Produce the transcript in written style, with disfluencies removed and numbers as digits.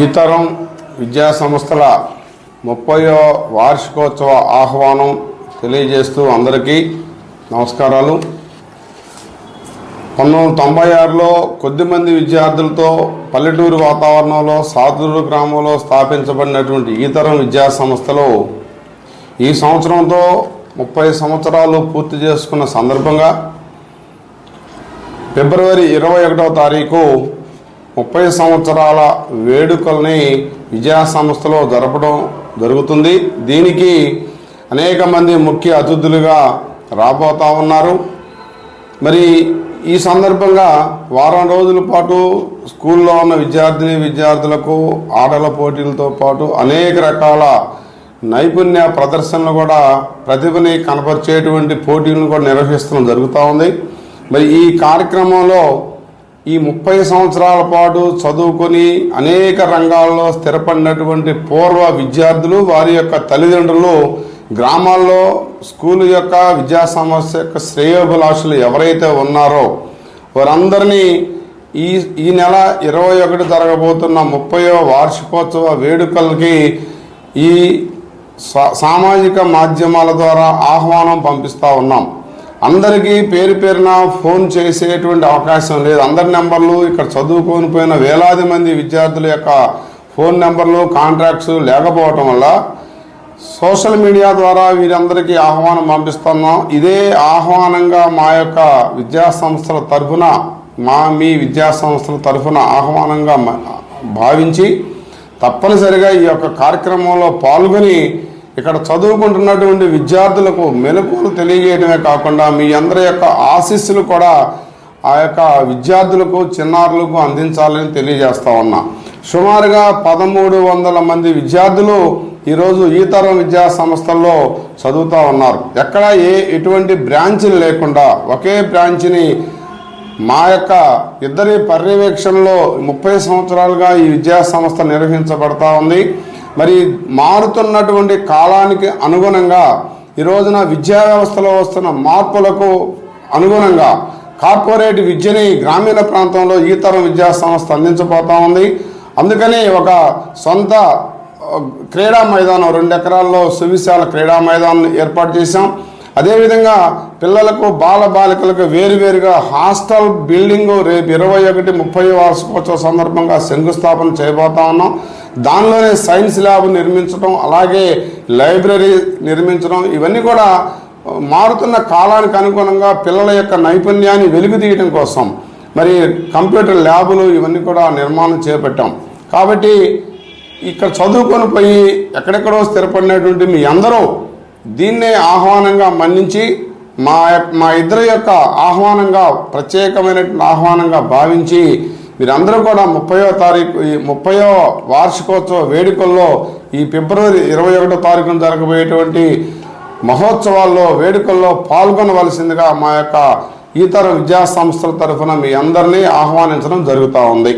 ఈ తరం విద్యా సంస్థల 30వ వార్షికోత్సవ ఆహ్వానం తెలియజేస్తూ అందరికీ నమస్కారాలు. 1996లో కొద్దిమంది విద్యార్థులతో పల్లెటూరు వాతావరణంలో సాదూరు గ్రామంలో స్థాపించబడినటువంటి ఈ తరం విద్యా సంస్థలు ఈ సంవత్సరంతో 30 సంవత్సరాలు పూర్తి చేసుకున్న సందర్భంగా ఫిబ్రవరి 21వ తారీఖు 30 సంవత్సరాల వేడుకల్ని విద్యా సంస్థలో జరపడం జరుగుతుంది. దీనికి అనేక మంది ముఖ్య అతిథులుగా రాబోతా ఉన్నారు. మరి ఈ సందర్భంగా వారం రోజుల పాటు స్కూల్లో ఉన్న విద్యార్థులకు ఆటల పోటీలతో పాటు అనేక రకాల నైపుణ్య ప్రదర్శనలు కూడా ప్రతిభని కనపరిచేటువంటి పోటీలను కూడా నిర్వహిస్తడం జరుగుతూ ఉంది. మరి ఈ కార్యక్రమంలో ఈ 30 సంవత్సరాల పాటు చదువుకొని అనేక రంగాల్లో స్థిరపడినటువంటి పూర్వ విద్యార్థులు వారి యొక్క తల్లిదండ్రులు గ్రామాల్లో స్కూలు యొక్క విద్యా సంస్థ యొక్క శ్రేయోభిలాషులు ఎవరైతే ఉన్నారో వారందరినీ ఈ నెల 21 జరగబోతున్న 30వ వార్షికోత్సవ వేడుకలకి ఈ సామాజిక మాధ్యమాల ద్వారా ఆహ్వానం పంపిస్తూ ఉన్నాం. అందరికీ పేరు పేరున ఫోన్ చేసేటువంటి అవకాశం లేదు. అందరి నెంబర్లు ఇక్కడ చదువుకొని పోయిన వేలాది మంది విద్యార్థుల యొక్క ఫోన్ నెంబర్లు కాంటాక్ట్స్ లేకపోవటం వల్ల సోషల్ మీడియా ద్వారా వీరందరికీ ఆహ్వానం పంపిస్తున్నాం. ఇదే ఆహ్వానంగా మా యొక్క విద్యా సంస్థల తరఫున మీ విద్యా సంస్థల తరఫున ఆహ్వానంగా భావించి తప్పనిసరిగా ఈ యొక్క కార్యక్రమంలో పాల్గొని ఇక్కడ చదువుకుంటున్నటువంటి విద్యార్థులకు మెలకువలు తెలియజేయడమే కాకుండా మీ అందరి యొక్క ఆశీస్సులు కూడా ఆ యొక్క విద్యార్థులకు చిన్నారులకు అందించాలని తెలియజేస్తా ఉన్నా. సుమారుగా 1300 మంది విద్యార్థులు ఈరోజు ఈ తరం విద్యా సంస్థల్లో చదువుతూ ఉన్నారు. ఎక్కడ ఎటువంటి బ్రాంచ్లు లేకుండా ఒకే బ్రాంచ్ని మా యొక్క ఇద్దరి పర్యవేక్షణలో 30 సంవత్సరాలుగా ఈ విద్యా సంస్థ నిర్వహించబడతా ఉంది. మరి మారుతున్నటువంటి కాలానికి అనుగుణంగా ఈ రోజున విద్యా వ్యవస్థలో వస్తున్న మార్పులకు అనుగుణంగా కార్పొరేట్ విద్యని గ్రామీణ ప్రాంతంలో ఈ తరం విద్యా సంస్థ అందించబోతా ఉంది. అందుకని ఒక సొంత క్రీడా మైదానం 2 ఎకరాల్లో సువిశాల క్రీడా మైదానం ఏర్పాటు చేశాం. అదేవిధంగా పిల్లలకు బాలబాలికలకు వేరువేరుగా హాస్టల్ బిల్డింగు రేపు 21 30 వార్షికోత్సవ సందర్భంగా శంకుస్థాపన చేయబోతా ఉన్నాం. దానిలోనే సైన్స్ ల్యాబ్ నిర్మించడం, అలాగే లైబ్రరీ నిర్మించడం, ఇవన్నీ కూడా మారుతున్న కాలానికి అనుగుణంగా పిల్లల యొక్క నైపుణ్యాన్ని వెలుగుతీయడం కోసం మరి కంప్యూటర్ ల్యాబులు ఇవన్నీ కూడా నిర్మాణం చేపట్టాం. కాబట్టి ఇక్కడ చదువుకొని పోయి ఎక్కడెక్కడో స్థిరపడినటువంటి మీ అందరూ దీన్నే ఆహ్వానంగా మన్నించి మా ఇద్దరి యొక్క ఆహ్వానంగా ప్రత్యేకమైనటువంటి ఆహ్వానంగా భావించి మీరందరూ కూడా 30వ తారీఖు 30వ వార్షికోత్సవ వేడుకల్లో ఈ ఫిబ్రవరి 21వ తారీఖున జరగబోయేటువంటి మహోత్సవాల్లో వేడుకల్లో పాల్గొనవలసిందిగా మా యొక్క ఈ తరం విద్యా సంస్థల తరఫున మీ అందరినీ ఆహ్వానించడం జరుగుతూ ఉంది.